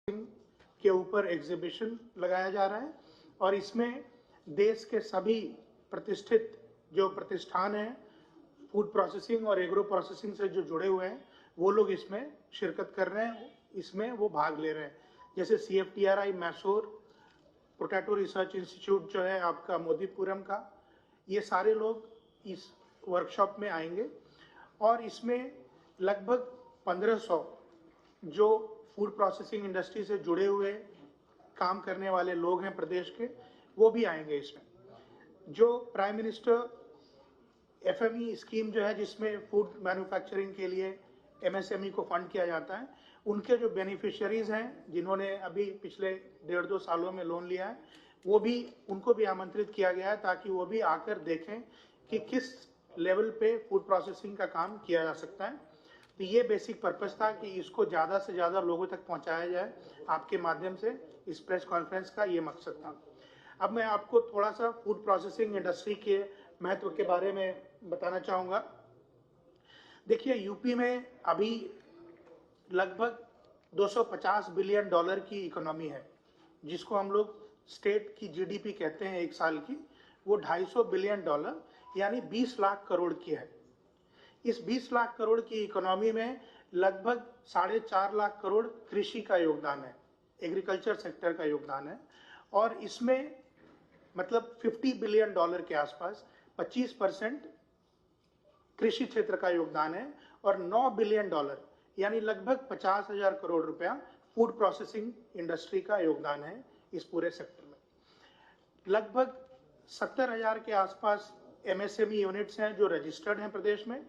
के ऊपर एग्जीबिशन लगाया जा रहा है और इसमें देश के सभी प्रतिष्ठित जो प्रतिष्ठान हैं फूड प्रोसेसिंग और एग्रो प्रोसेसिंग से जो जुड़े हुए हैं वो लोग इसमें शिरकत कर रहे हैं, इसमें वो भाग ले रहे हैं। जैसे CFTRI Mysore, potato research institute जो है आपका मोदीपुरम का, ये सारे लोग इस वर्कशॉप में आएंगे और इसमें लगभग 1500 जो फूड प्रोसेसिंग इंडस्ट्री से जुड़े हुए काम करने वाले लोग हैं प्रदेश के, वो भी आएंगे इसमें। जो प्राइम मिनिस्टर FME स्कीम जो है जिसमें फूड मैन्युफैक्चरिंग के लिए MSME को फंड किया जाता है, उनके जो बेनिफिशियरीज हैं जिन्होंने अभी पिछले 1.5-2 सालों में लोन लिया है, वो भी उनको भी आमंत्रित किया गया है ताकि वो भी आकर देखें कि किस लेवल पे फूड प्रोसेसिंग का काम किया जा सकता है। तो ये बेसिक पर्पस था कि इसको ज़्यादा से ज़्यादा लोगों तक पहुंचाया जाए आपके माध्यम से। इस प्रेस कॉन्फ्रेंस का ये मकसद था। अब मैं आपको थोड़ा सा फूड प्रोसेसिंग इंडस्ट्री के महत्व के बारे में बताना चाहूँगा। देखिए, यूपी में अभी लगभग $250 बिलियन की इकोनॉमी है, जिसको हम लोग स्टेट की GDP कहते हैं एक साल की, वो $250 बिलियन यानी 20 लाख करोड़ की है। इस 20 लाख करोड़ की इकोनॉमी में लगभग 4.5 लाख करोड़ कृषि का योगदान है, एग्रीकल्चर सेक्टर का योगदान है, और इसमें मतलब $50 बिलियन के आसपास 25% कृषि क्षेत्र का योगदान है और $9 बिलियन यानी लगभग 50,000 करोड़ रुपया फूड प्रोसेसिंग इंडस्ट्री का योगदान है इस पूरे सेक्टर में। लगभग 70,000 के आसपास MSME यूनिट्स हैं जो रजिस्टर्ड हैं प्रदेश में,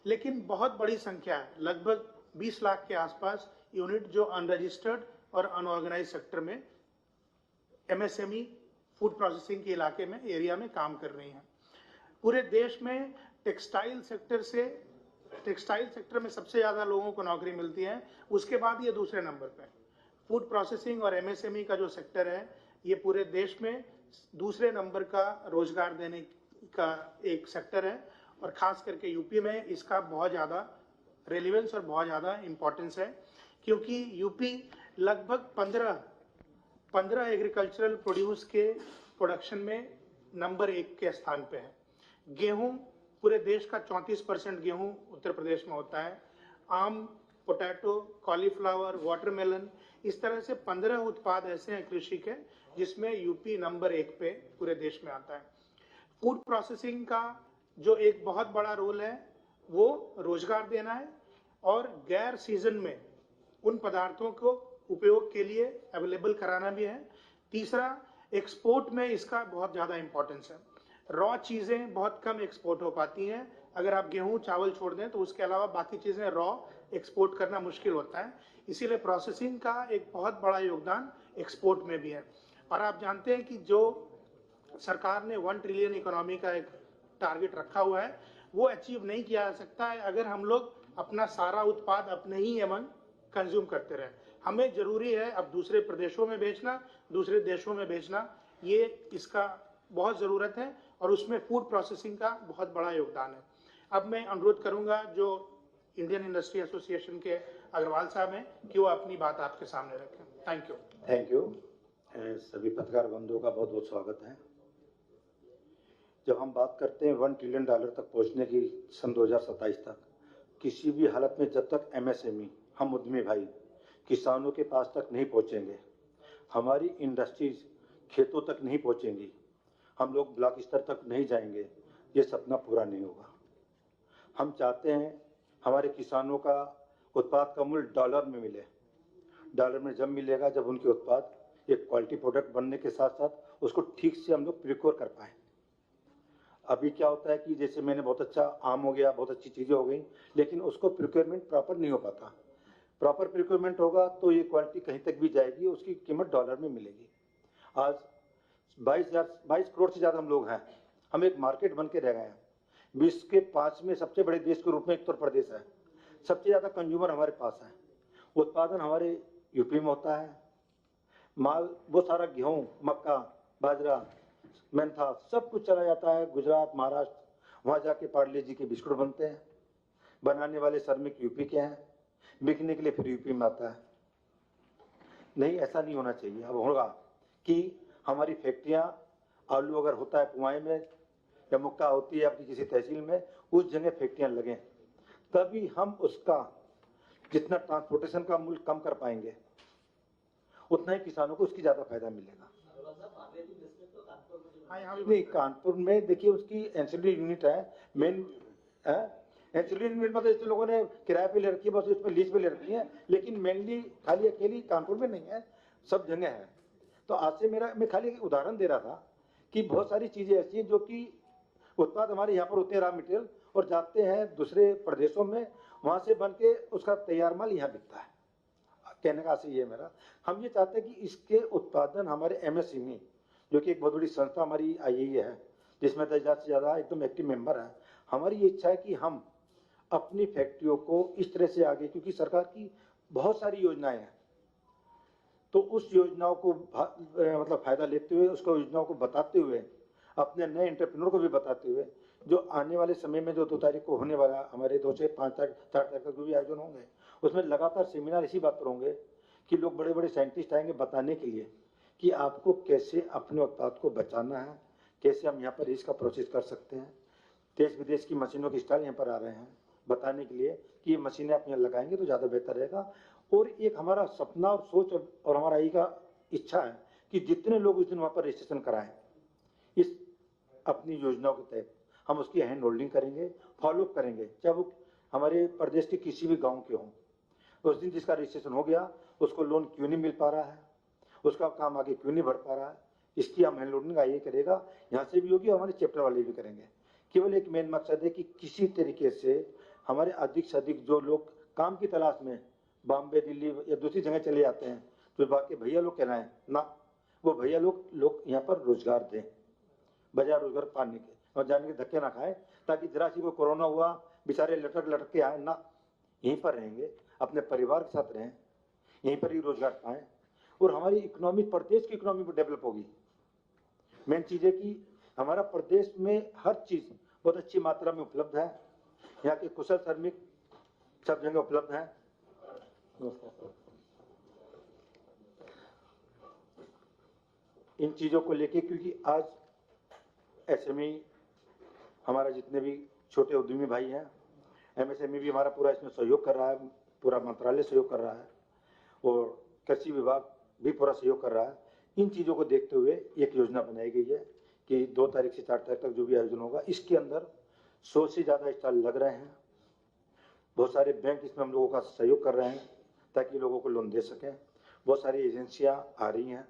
लेकिन बहुत बड़ी संख्या है, लगभग 20 लाख के आसपास यूनिट जो अनरजिस्टर्ड और अनऑर्गेनाइज सेक्टर में MSME फूड प्रोसेसिंग के इलाके में एरिया में काम कर रही हैं। पूरे देश में टेक्सटाइल सेक्टर में सबसे ज़्यादा लोगों को नौकरी मिलती है, उसके बाद ये दूसरे नंबर पे। फूड प्रोसेसिंग और MSME का जो सेक्टर है ये पूरे देश में दूसरे नंबर का रोजगार देने का एक सेक्टर है और ख़ास करके यूपी में इसका बहुत ज़्यादा रेलिवेंस और बहुत ज़्यादा इम्पोर्टेंस है, क्योंकि यूपी लगभग 15 एग्रीकल्चरल प्रोड्यूस के प्रोडक्शन में नंबर 1 के स्थान पे है। गेहूं, पूरे देश का 34% गेहूं उत्तर प्रदेश में होता है। आम, पोटैटो, कॉलीफ्लावर, वाटरमेलन, इस तरह से 15 उत्पाद ऐसे हैं कृषि के जिसमें यूपी नंबर 1 पे पूरे देश में आता है। फूड प्रोसेसिंग का जो एक बहुत बड़ा रोल है वो रोजगार देना है और गैर सीजन में उन पदार्थों को उपयोग के लिए अवेलेबल कराना भी है। तीसरा, एक्सपोर्ट में इसका बहुत ज़्यादा इंपॉर्टेंस है। रॉ चीज़ें बहुत कम एक्सपोर्ट हो पाती हैं, अगर आप गेहूं चावल छोड़ दें तो उसके अलावा बाकी चीज़ें रॉ एक्सपोर्ट करना मुश्किल होता है, इसीलिए प्रोसेसिंग का एक बहुत बड़ा योगदान एक्सपोर्ट में भी है। और आप जानते हैं कि जो सरकार ने 1 ट्रिलियन इकोनॉमी का एक टारगेट रखा हुआ है वो अचीव नहीं किया जा सकता है अगर हम लोग अपना सारा उत्पाद अपने ही एमंग कंज्यूम करते रहें। हमें जरूरी है अब दूसरे प्रदेशों में बेचना, दूसरे देशों में बेचना, ये इसका बहुत ज़रूरत है और उसमें फूड प्रोसेसिंग का बहुत बड़ा योगदान है। अब मैं अनुरोध करूंगा जो इंडियन इंडस्ट्री एसोसिएशन के अग्रवाल साहब हैं कि वो अपनी बात आपके सामने रखें। Thank you. सभी पत्रकार बंधुओं का बहुत बहुत स्वागत है। जब हम बात करते हैं $1 ट्रिलियन तक पहुंचने की सन 2027 तक, किसी भी हालत में जब तक MSME, हम उद्यमी भाई किसानों के पास तक नहीं पहुंचेंगे, हमारी इंडस्ट्रीज खेतों तक नहीं पहुंचेंगी, हम लोग ब्लॉक स्तर तक नहीं जाएंगे, ये सपना पूरा नहीं होगा। हम चाहते हैं हमारे किसानों का उत्पाद का मूल्य डॉलर में मिले। डॉलर में जब मिलेगा जब उनके उत्पाद एक क्वालिटी प्रोडक्ट बनने के साथ साथ उसको ठीक से हम लोग प्रिक्योर कर पाए। अभी क्या होता है कि जैसे मैंने बहुत अच्छा आम हो गया, बहुत अच्छी चीज़ें हो गई, लेकिन उसको प्रिक्योरमेंट प्रॉपर नहीं हो पाता। प्रॉपर प्रिक्योरमेंट होगा तो ये क्वालिटी कहीं तक भी जाएगी, उसकी कीमत डॉलर में मिलेगी। आज 22 करोड़ से ज़्यादा हम लोग हैं, हम एक मार्केट बन के रह गए हैं। विश्व के 5वें सबसे बड़े देश के रूप में उत्तर प्रदेश है। सबसे ज़्यादा कंज्यूमर हमारे पास है। उत्पादन हमारे यूपी में होता है। माल वो सारा गेहूँ, मक्का, बाजरा, मेंथा सब कुछ चला जाता है गुजरात, महाराष्ट्र, वहाँ जाके पार्ले जी के बिस्कुट बनते हैं। बनाने वाले श्रमिक यूपी के हैं, बिकने के लिए फिर यूपी में आता है। नहीं, ऐसा नहीं होना चाहिए। अब होगा कि हमारी फैक्ट्रियां, आलू अगर होता है पुआए में या मुक्का होती है आपकी किसी तहसील में, उस जगह फैक्ट्रियां लगें, तभी हम उसका जितना ट्रांसपोर्टेशन का मूल्य कम कर पाएंगे, उतना ही किसानों को उसकी ज्यादा फायदा मिलेगा। नहीं, कानपुर में देखिए उसकी एंसिलरी यूनिट है, मेन एंसिलरी यूनिट मतलब इस लोगों ने किराए पे ले रखी है, बस उस पर लीज पे ले रखी है, लेकिन मेनली खाली अकेली कानपुर में नहीं है, सब जगह है। तो आज से मैं खाली एक उदाहरण दे रहा था कि बहुत सारी चीजें ऐसी हैं जो कि उत्पाद हमारे यहाँ पर होते हैं, रॉ मटेरियल, और जाते हैं दूसरे प्रदेशों में, वहां से बन के उसका तैयार माल यहाँ बिकता है। कहने का ये मेरा, हम ये चाहते हैं कि इसके उत्पादन हमारे MSME, जो कि एक बहुत बड़ी संस्था हमारी आई है, जिसमें 10,000 से ज्यादा एकदम एक्टिव मेंबर है, हमारी ये इच्छा है कि हम अपनी फैक्ट्रियों को इस तरह से आगे, क्योंकि सरकार की बहुत सारी योजनाएं हैं, तो उस योजनाओं को मतलब फायदा लेते हुए, उसको योजनाओं को बताते हुए, अपने नए एंटरप्रेन्योर को भी बताते हुए, जो आने वाले समय में जो 2 तारीख को होने वाला हमारे 2 से 5 तारीख 4 तारीख तक जो भी आयोजन होंगे, उसमें लगातार सेमिनार इसी बात पर होंगे कि लोग बड़े बड़े साइंटिस्ट आएंगे बताने के लिए कि आपको कैसे अपने उत्पाद को बचाना है, कैसे हम यहाँ पर इसका प्रोसेस कर सकते हैं। देश विदेश की मशीनों के स्टॉल यहाँ पर आ रहे हैं बताने के लिए कि ये मशीनें आप यहाँ लगाएंगे तो ज़्यादा बेहतर रहेगा। और एक हमारा सपना और सोच और हमारा यही का इच्छा है कि जितने लोग उस दिन वहाँ पर रजिस्ट्रेशन कराएं इस अपनी योजनाओं के तहत, हम उसकी हैंड होल्डिंग करेंगे, फॉलोअप करेंगे, चाहे वो हमारे प्रदेश के किसी भी गाँव के हों। उस दिन जिसका रजिस्ट्रेशन हो गया उसको लोन क्यों नहीं मिल पा रहा है, उसका काम आगे क्यों नहीं बढ़ पा रहा है, इसकी हम हैंड होल्डिंग ये करेगा, यहाँ से भी होगी और हमारे चैप्टर वाले भी करेंगे। केवल एक मेन मकसद है कि किसी तरीके से हमारे अधिक से अधिक जो लोग काम की तलाश में बॉम्बे, दिल्ली या दूसरी जगह चले जाते हैं, तो बाकी भैया लोग कहलाएं ना, वो भैया लोग यहाँ पर रोजगार दें, बजाय रोजगार पाने के और जाने के धक्के ना खाएं, ताकि जरा सी को कोरोना हुआ बेचारे लटक के आए ना, यहीं पर रहेंगे, अपने परिवार के साथ रहें, यहीं पर ही रोजगार पाएं और हमारी इकोनॉमी, प्रदेश की इकोनॉमी भी डेवलप होगी। मेन चीज है कि हमारा प्रदेश में हर चीज बहुत अच्छी मात्रा में उपलब्ध है, यहाँ के कुशल श्रमिक सब जगह उपलब्ध है। इन चीजों को लेके, क्योंकि आज SME हमारा जितने भी छोटे उद्यमी भाई हैं, MSME भी हमारा पूरा इसमें सहयोग कर रहा है, पूरा मंत्रालय सहयोग कर रहा है और कृषि विभाग भी पूरा सहयोग कर रहा है। इन चीज़ों को देखते हुए एक योजना बनाई गई है कि 2 तारीख से 4 तारीख तक जो भी आयोजन होगा, इसके अंदर 100 से ज़्यादा स्टॉल लग रहे हैं। बहुत सारे बैंक इसमें हम लोगों का सहयोग कर रहे हैं ताकि लोगों को लोन दे सकें। बहुत सारी एजेंसियां आ रही हैं,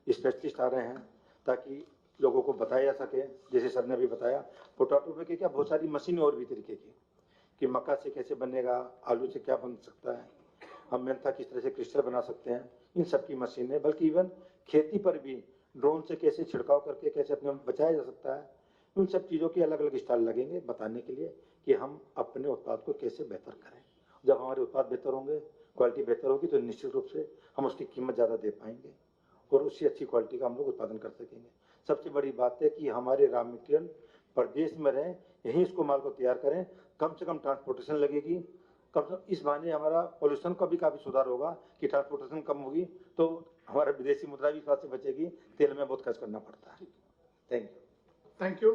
स्पेशलिस्ट आ रहे हैं ताकि लोगों को बताया जा सके। जैसे सर ने अभी बताया पोटैटो पे क्या बहुत सारी मशीनें और भी तरीके की, कि मक्का से कैसे बनेगा, आलू से क्या बन सकता है, हम मेंथा किस तरह से क्रिस्टल बना सकते हैं, इन सब की मशीनें, बल्कि इवन खेती पर भी ड्रोन से कैसे छिड़काव करके कैसे अपने बचाया जा सकता है, उन सब चीज़ों के अलग अलग स्टॉल लगेंगे बताने के लिए कि हम अपने उत्पाद को कैसे बेहतर करें। जब हमारे उत्पाद बेहतर होंगे, क्वालिटी बेहतर होगी, तो निश्चित रूप से हम उसकी कीमत ज़्यादा दे पाएंगे और उससे अच्छी क्वालिटी का हम लोग उत्पादन कर सकेंगे। सबसे बड़ी बात है कि हमारे रॉ मटेरियल प्रदेश में रहें, यहीं इसको माल को तैयार करें, कम से कम ट्रांसपोर्टेशन लगेगी, कम से कम इस बहाने हमारा पोल्यूशन का भी काफ़ी सुधार होगा कि ट्रांसपोर्टेशन कम होगी तो हमारा विदेशी मुद्रा भी इस बात से बचेगी, तेल में बहुत खर्च करना पड़ता है। Thank you.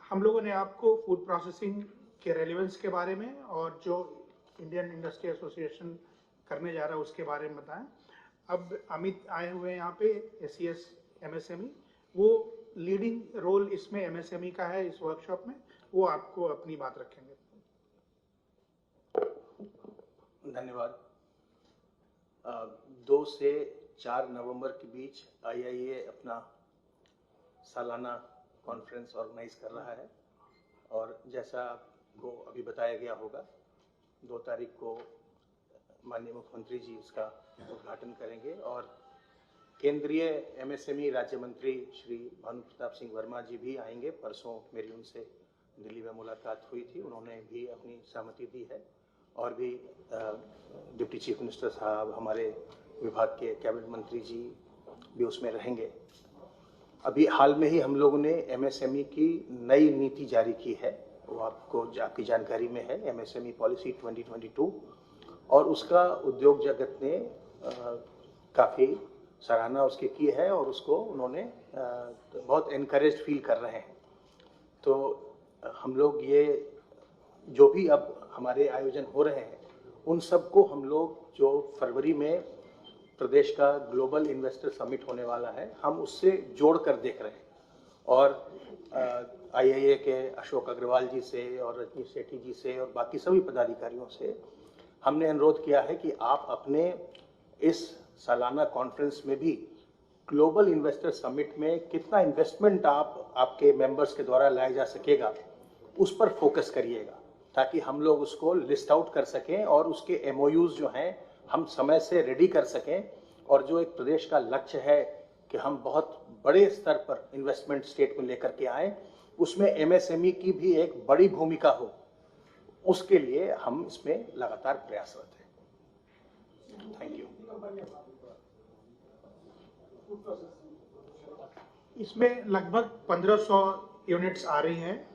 हम लोगों ने आपको फूड प्रोसेसिंग के रेलेवेंस के बारे में और जो इंडियन इंडस्ट्री एसोसिएशन करने जा रहा है उसके बारे में बताया। अब अमित आए हुए हैं यहाँ पे, SCS MSME, वो लीडिंग रोल इसमें MSME का है इस वर्कशॉप में, वो आपको अपनी बात रखेंगे। धन्यवाद। 2 से 4 नवंबर के बीच IIA अपना सालाना कॉन्फ्रेंस ऑर्गेनाइज कर रहा है और जैसा आपको अभी बताया गया होगा, 2 तारीख को माननीय मुख्यमंत्री जी उसका उद्घाटन करेंगे और केंद्रीय MSME राज्य मंत्री श्री भानु प्रताप सिंह वर्मा जी भी आएंगे। परसों मेरी उनसे दिल्ली में मुलाकात हुई थी, उन्होंने भी अपनी सहमति दी है और भी डिप्टी चीफ मिनिस्टर साहब, हमारे विभाग के कैबिनेट मंत्री जी भी उसमें रहेंगे। अभी हाल में ही हम लोगों ने MSME की नई नीति जारी की है, वो आपकी जानकारी में है, MSME पॉलिसी 2022, और उसका उद्योग जगत ने काफ़ी सराहना उसकी की है और उसको उन्होंने बहुत इनकरेज फील कर रहे हैं। तो हम लोग ये जो भी अब हमारे आयोजन हो रहे हैं उन सबको हम लोग जो फरवरी में प्रदेश का ग्लोबल इन्वेस्टर समिट होने वाला है हम उससे जोड़ कर देख रहे हैं। और IIA के अशोक अग्रवाल जी से और रजनी सेठी जी से और बाकी सभी पदाधिकारियों से हमने अनुरोध किया है कि आप अपने इस सालाना कॉन्फ्रेंस में भी ग्लोबल इन्वेस्टर समिट में कितना इन्वेस्टमेंट आपके मेंबर्स के द्वारा लाया जा सकेगा उस पर फोकस करिएगा, ताकि हम लोग उसको लिस्ट आउट कर सकें और उसके MOUs जो हैं हम समय से रेडी कर सकें। और जो एक प्रदेश का लक्ष्य है कि हम बहुत बड़े स्तर पर इन्वेस्टमेंट स्टेट को लेकर के आए, उसमें MSME की भी एक बड़ी भूमिका हो, उसके लिए हम इसमें लगातार प्रयासरत हैं। Thank you. इसमें लगभग 1500 यूनिट्स आ रही हैं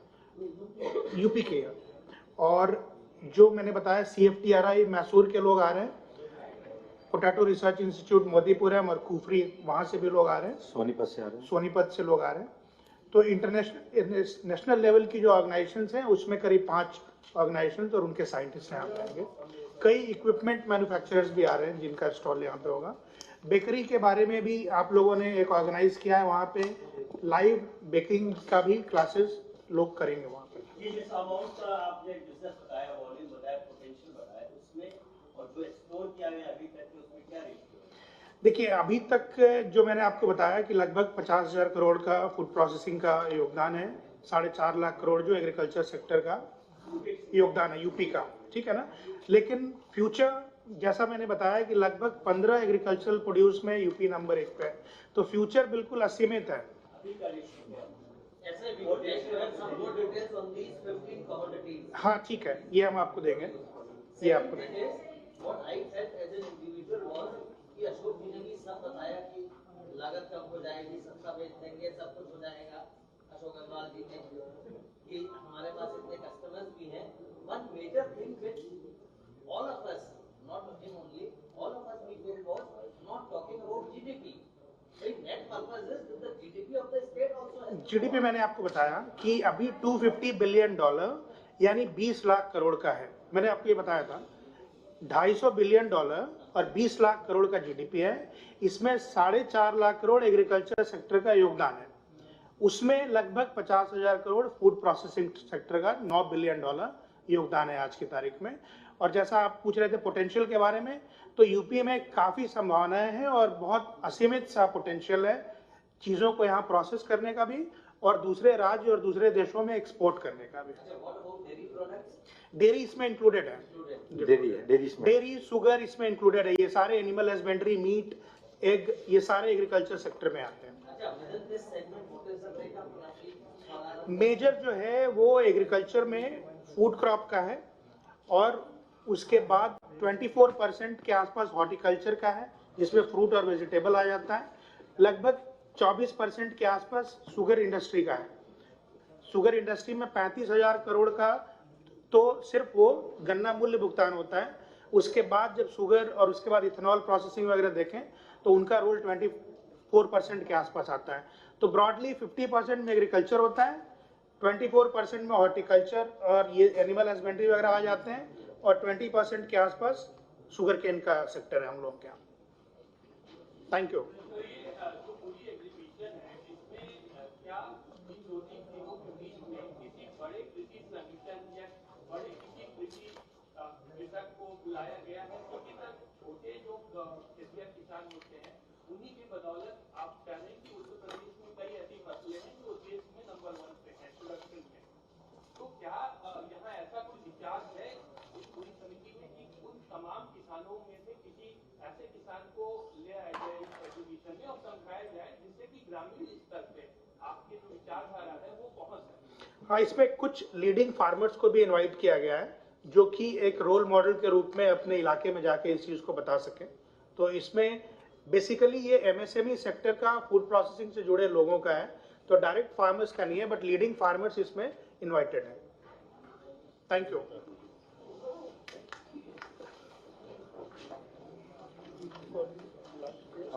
यूपी के, और जो मैंने बताया CFTRI मैसूर के लोग आ रहे हैं, पोटैटो रिसर्च इंस्टीट्यूट मोदीपुरम और कुफरी वहाँ से भी लोग आ रहे हैं, सोनीपत से आ रहे हैं, सोनीपत से लोग आ रहे हैं। तो नेशनल लेवल की जो ऑर्गेनाइजेशंस हैं उसमें करीब 5 ऑर्गेनाइजेशंस और उनके साइंटिस्ट यहाँ पे आएंगे। कई इक्विपमेंट मैन्युफैक्चरर्स भी आ रहे हैं जिनका स्टॉल यहाँ पे होगा। बेकरी के बारे में भी आप लोगों ने एक ऑर्गेनाइज किया है, वहाँ पे लाइव बेकिंग का भी क्लासेस लोग करेंगे वहाँ पे। ये जिस अमाउंट का आपने बिजनेस बताया, वॉल्यूम बताया, पोटेंशियल बताया, उसमें और जो एक्सप्लोर किया गया अभी तक उसमें क्या रेशियो है? देखिए, अभी तक जो मैंने आपको बताया कि लगभग 50,000 करोड़ का फूड प्रोसेसिंग का योगदान है, 4.5 लाख करोड़ जो एग्रीकल्चर सेक्टर का योगदान है यूपी का, ठीक है ना। लेकिन फ्यूचर जैसा मैंने बताया कि लगभग 15 एग्रीकल्चरल प्रोड्यूस में यूपी नंबर 1 पे है, तो फ्यूचर बिल्कुल असीमित है। अभी का रेशियो है ऐसे भी some more details on these 15 commodities. हाँ ठीक है, ये हम आपको देंगे, ये आपको देंगे। What I felt as an individual was कि अशोक जी ने भी सब बताया कि लागत कम हो जाएगी, सस्ता बेच देंगे, सब कुछ हो जाएगा। अशोक अग्रवाल जी ने कि हमारे पास इतने कस्टमर्स भी हैं। One major thing which all of us, not him only, all of us we felt was not talking about GDP. The net purpose is that the GDP of the state also has. GDP मैंने आपको बताया कि अभी $250 billion यानी 20 लाख करोड़ का है। मैंने आपको ये बताया था $250 बिलियन और 20 लाख करोड़ का GDP है। इसमें 4.5 लाख करोड़ एग्रीकल्चर सेक्टर का योगदान है, उसमें लगभग 50,000 करोड़ फूड प्रोसेसिंग सेक्टर का $9 बिलियन योगदान है आज की तारीख में। और जैसा आप पूछ रहे थे पोटेंशियल के बारे में, तो यूपी में काफ़ी संभावनाएं हैं और बहुत असीमित सा पोटेंशियल है चीज़ों को यहाँ प्रोसेस करने का भी और दूसरे राज्य और दूसरे देशों में एक्सपोर्ट करने का भी। डेयरी इसमें इंक्लूडेड है, डेयरी शुगर इसमें इंक्लूडेड है, ये सारे एनिमल हस्बेंड्री, मीट, एग, ये सारे एग्रीकल्चर सेक्टर में आते हैं। मेजर जो है वो एग्रीकल्चर में फूड क्रॉप का है और उसके बाद 24% के आसपास हॉर्टिकल्चर का है जिसमें फ्रूट और वेजिटेबल आ जाता है। लगभग 24% के आसपास शुगर इंडस्ट्री का है। शुगर इंडस्ट्री में 35,000 करोड़ का तो सिर्फ वो गन्ना मूल्य भुगतान होता है। उसके बाद जब शुगर और उसके बाद इथेनॉल प्रोसेसिंग वगैरह देखें तो उनका रोल 24% के आसपास आता है। तो ब्रॉडली 50% में एग्रीकल्चर होता है, 24% में हॉर्टिकल्चर और ये एनिमल हस्बेंड्री वगैरह आ जाते हैं और 20% के आसपास शुगर केन का सेक्टर है हम लोग के यहाँ। Thank you. बुलाया गया है क्योंकि सर छोटे जो किसान होते हैं उन्हीं की बदौलत आप कह रहे हैं कि उत्तर प्रदेश में कई ऐसी फसलें हैं जो देश में नंबर 1 पे है प्रोडक्शन में। तो क्या यहाँ ऐसा कोई विचार है इस पूरी समिति में कि उन तमाम किसानों में से किसी ऐसे किसान को ले आया जाए इस एग्जीबिशन में और समझाया जाए जिससे कि ग्रामीण स्तर पे आपकी जो विचारधारा है वो पहुंच सके? हाँ, इसमें कुछ लीडिंग फार्मर्स को भी इन्वाइट किया गया है जो कि एक रोल मॉडल के रूप में अपने इलाके में जाके इस चीज़ को बता सकें। तो इसमें बेसिकली ये MSME सेक्टर का फूड प्रोसेसिंग से जुड़े लोगों का है, तो डायरेक्ट फार्मर्स का नहीं है, बट लीडिंग फार्मर्स इसमें इन्वाइटेड है। Thank you.